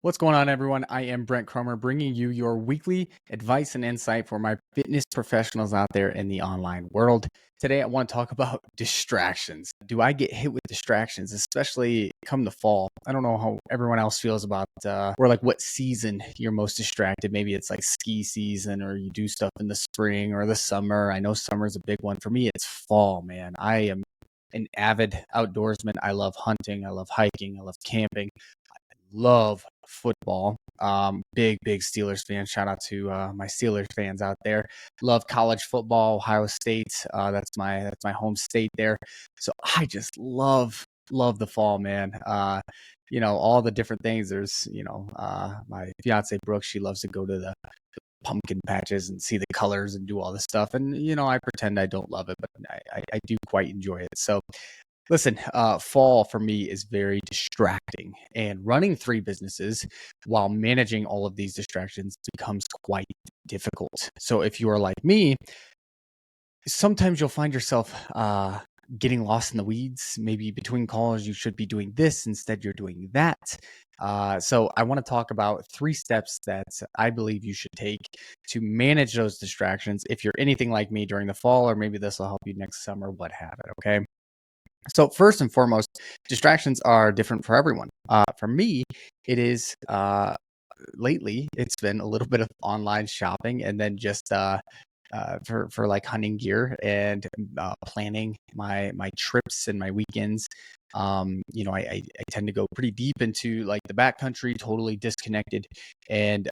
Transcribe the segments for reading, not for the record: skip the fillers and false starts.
What's going on, everyone? I am Brent Kromer, bringing you your weekly advice and insight for my fitness professionals out there in the online world. Today, I want to talk about distractions. Do I get hit with distractions, especially come the fall? I don't know how everyone else feels about, or like what season you're most distracted. Maybe it's like ski season, or you do stuff in the spring or the summer. I know summer is a big one. For me, it's fall, man. I am an avid outdoorsman. I love hunting. I love hiking. I love camping. Love football. Big Steelers fan. Shout out to my Steelers fans out there. Love college football. Ohio State. That's my home state there. So I just love the fall, man. All the different things. There's my fiance Brooke. She loves to go to the pumpkin patches and see the colors and do all this stuff. And I pretend I don't love it, but I do quite enjoy it. So listen, fall for me is very distracting, and running 3 businesses while managing all of these distractions becomes quite difficult. So if you are like me, sometimes you'll find yourself getting lost in the weeds. Maybe between calls, you should be doing this, instead you're doing that. So I want to talk about 3 steps that I believe you should take to manage those distractions if you're anything like me during the fall, or maybe this will help you next summer, what have it, okay? So first and foremost, distractions are different for everyone. For me, it is lately it's been a little bit of online shopping, and then just for like hunting gear and planning my trips and my weekends. I tend to go pretty deep into like the backcountry, totally disconnected, and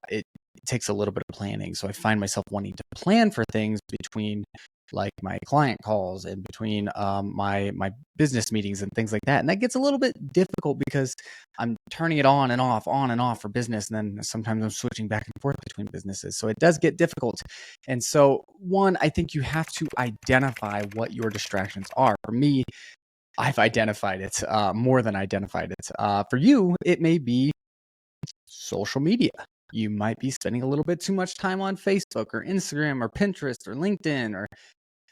it takes a little bit of planning. So I find myself wanting to plan for things between like my client calls and between my business meetings and things like that. And that gets a little bit difficult because I'm turning it on and off for business. And then sometimes I'm switching back and forth between businesses. So it does get difficult. And so one, I think you have to identify what your distractions are. For me, I've identified it, more than identified it. For you, it may be social media. You might be spending a little bit too much time on Facebook or Instagram or Pinterest or LinkedIn or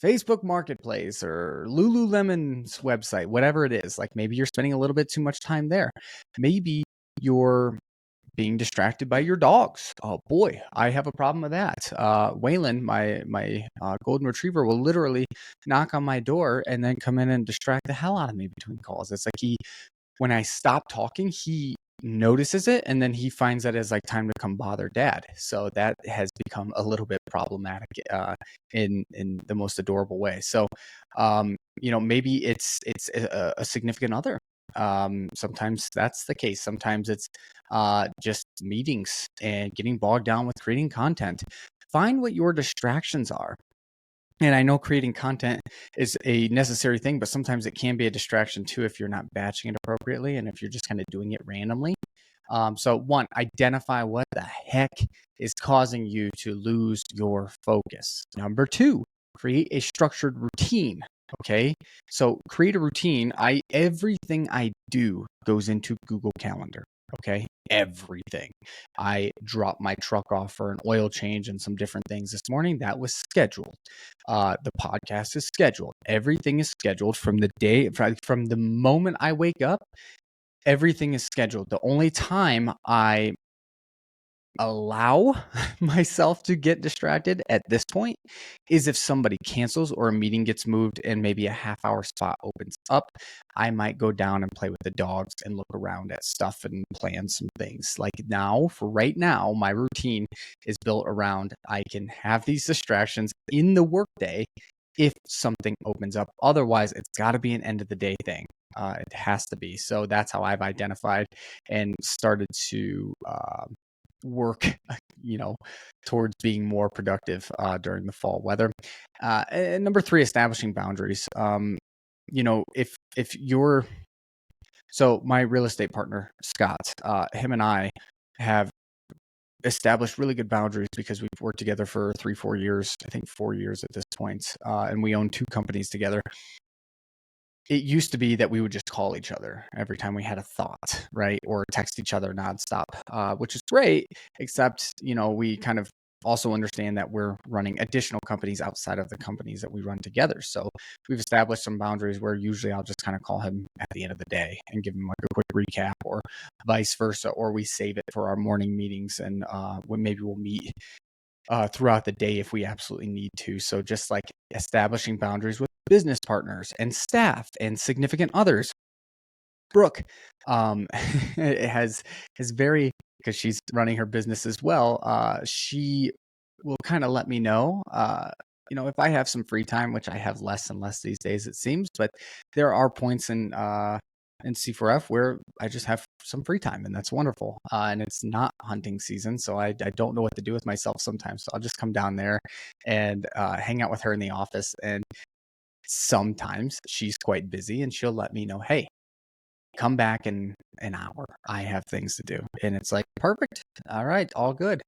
Facebook Marketplace or Lululemon's website, whatever it is. Like maybe you're spending a little bit too much time there. Maybe you're being distracted by your dogs. Oh boy, I have a problem with that. Waylon, my golden retriever, will literally knock on my door and then come in and distract the hell out of me between calls. It's like when I stop talking, he notices it, and then he finds that it's like time to come bother dad. So that has become a little bit problematic in the most adorable way. So maybe it's a significant other. Sometimes that's the case. Sometimes it's just meetings and getting bogged down with creating content. Find what your distractions are. And I know creating content is a necessary thing, but sometimes it can be a distraction too if you're not batching it appropriately and if you're just kind of doing it randomly. So one, identify what the heck is causing you to lose your focus. Number 2, create a structured routine. Okay. So create a routine. Everything I do goes into Google Calendar. Okay. Everything. I dropped my truck off for an oil change and some different things this morning. That was scheduled. The podcast is scheduled. Everything is scheduled from the moment I wake up. Everything is scheduled. The only time I allow myself to get distracted at this point is if somebody cancels or a meeting gets moved and maybe a half-hour spot opens up. I might go down and play with the dogs and look around at stuff and plan some things. Like for right now, my routine is built around I can have these distractions in the workday if something opens up. Otherwise, it's got to be an end of the day thing. It has to be. So that's how I've identified and started to work towards being more productive during the fall weather. And number 3, establishing boundaries. If you're my real estate partner Scott, him and I have established really good boundaries because we've worked together for 3-4 years, I think 4 years at this point, and we own 2 companies together. It used to be that we would just call each other every time we had a thought, right? Or text each other nonstop, which is great, except, we kind of also understand that we're running additional companies outside of the companies that we run together. So we've established some boundaries where usually I'll just kind of call him at the end of the day and give him like a quick recap, or vice versa, or we save it for our morning meetings, and maybe we'll meet throughout the day if we absolutely need to. So just like establishing boundaries with business partners and staff and significant others. Brooke has very, because she's running her business as well. She will kind of let me know, if I have some free time, which I have less and less these days, it seems. But there are points in C4F where I just have some free time, and that's wonderful. And it's not hunting season, so I don't know what to do with myself sometimes. So I'll just come down there and hang out with her in the office. And sometimes she's quite busy, and she'll let me know, hey, come back in an hour. I have things to do. And it's like, perfect. All right. All good.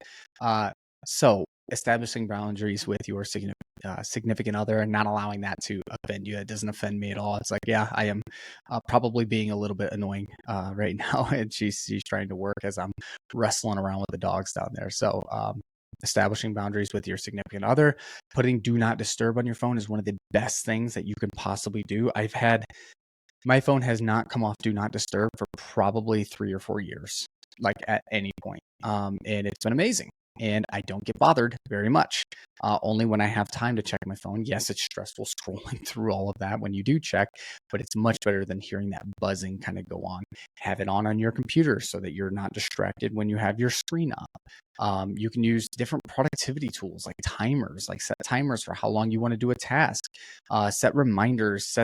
So establishing boundaries with your significant other and not allowing that to offend you. It doesn't offend me at all. It's like, yeah, I am probably being a little bit annoying right now. And she's trying to work as I'm wrestling around with the dogs down there. So, establishing boundaries with your significant other, putting do not disturb on your phone is one of the best things that you can possibly do. My phone has not come off do not disturb for probably 3 or 4 years, like at any point. And it's been amazing. And I don't get bothered very much. Only when I have time to check my phone. Yes, it's stressful scrolling through all of that when you do check, but it's much better than hearing that buzzing kind of go on. Have it on your computer so that you're not distracted when you have your screen up. You can use different productivity tools like timers, like set timers for how long you want to do a task, set reminders,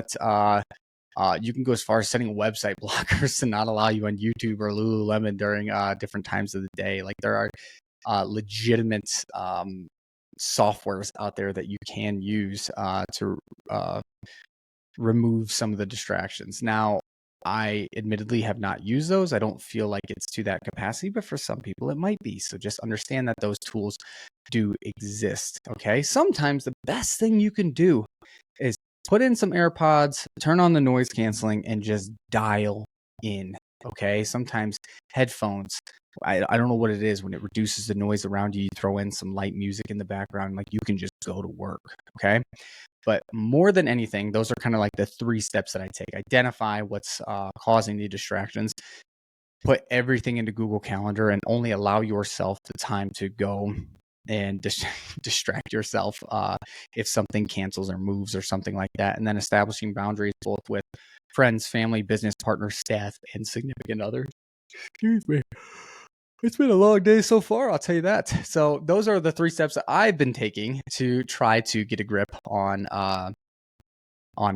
you can go as far as setting website blockers to not allow you on YouTube or Lululemon during different times of the day. Like there are legitimate softwares out there that you can use to remove some of the distractions. Now, I admittedly have not used those. I don't feel like it's to that capacity, but for some people it might be. So just understand that those tools do exist. Okay. Sometimes the best thing you can do is put in some AirPods, turn on the noise canceling, and just dial in. Okay. Sometimes headphones, I don't know what it is, when it reduces the noise around you, you throw in some light music in the background, like you can just go to work. Okay. But more than anything, those are kind of like the 3 steps that I take. Identify what's causing the distractions, put everything into Google Calendar, and only allow yourself the time to go and distract yourself if something cancels or moves or something like that. And then establishing boundaries both with friends, family, business partners, staff, and significant others. Excuse me. It's been a long day so far, I'll tell you that. So those are the 3 steps that I've been taking to try to get a grip on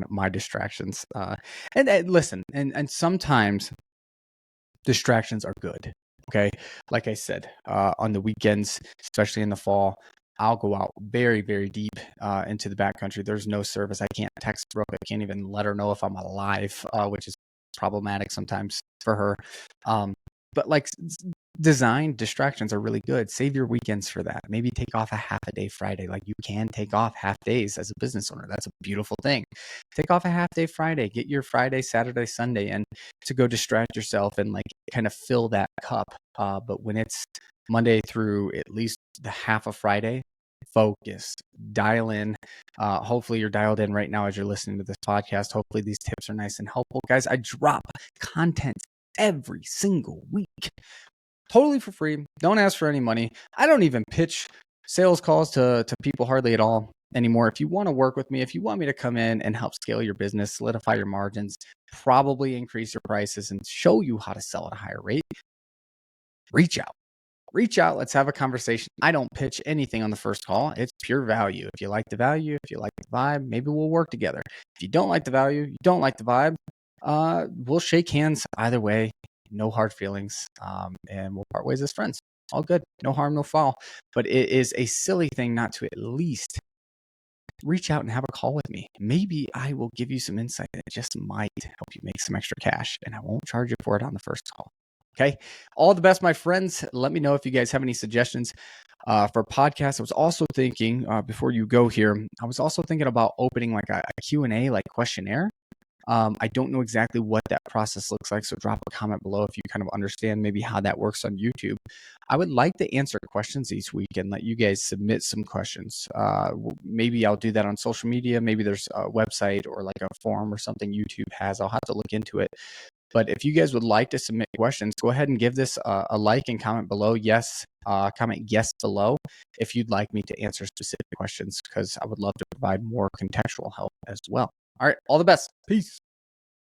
my distractions. And listen, and sometimes distractions are good. Okay. Like I said, on the weekends, especially in the fall, I'll go out very, very deep into the backcountry. There's no service. I can't text Brooke. I can't even let her know if I'm alive, which is problematic sometimes for her. But like design distractions are really good. Save your weekends for that. Maybe take off a half a day Friday. Like you can take off half days as a business owner. That's a beautiful thing. Take off a half day Friday. Get your Friday, Saturday, Sunday in to go distract yourself and like kind of fill that cup. But when it's Monday through at least the half of Friday, focus, dial in. Hopefully you're dialed in right now as you're listening to this podcast. Hopefully these tips are nice and helpful. Guys, I drop content every single week. Totally for free. Don't ask for any money. I don't even pitch sales calls to people hardly at all anymore. If you want to work with me, if you want me to come in and help scale your business, solidify your margins, probably increase your prices, and show you how to sell at a higher rate, reach out. Reach out. Let's have a conversation. I don't pitch anything on the first call. It's pure value. If you like the value, if you like the vibe, maybe we'll work together. If you don't like the value, you don't like the vibe, we'll shake hands either way. No hard feelings, and we'll part ways as friends. All good. No harm, no foul. But it is a silly thing not to at least reach out and have a call with me. Maybe I will give you some insight that just might help you make some extra cash, and I won't charge you for it on the first call. Okay. All the best, my friends. Let me know if you guys have any suggestions for podcasts. I was also thinking before you go here, I was also thinking about opening like a Q&A, like questionnaire. I don't know exactly what that process looks like, so drop a comment below if you kind of understand maybe how that works on YouTube. I would like to answer questions each week and let you guys submit some questions. Maybe I'll do that on social media. Maybe there's a website or like a forum or something YouTube has. I'll have to look into it. But if you guys would like to submit questions, go ahead and give this a like and comment below. Yes, comment yes below if you'd like me to answer specific questions, because I would love to provide more contextual help as well. All right, all the best. Peace.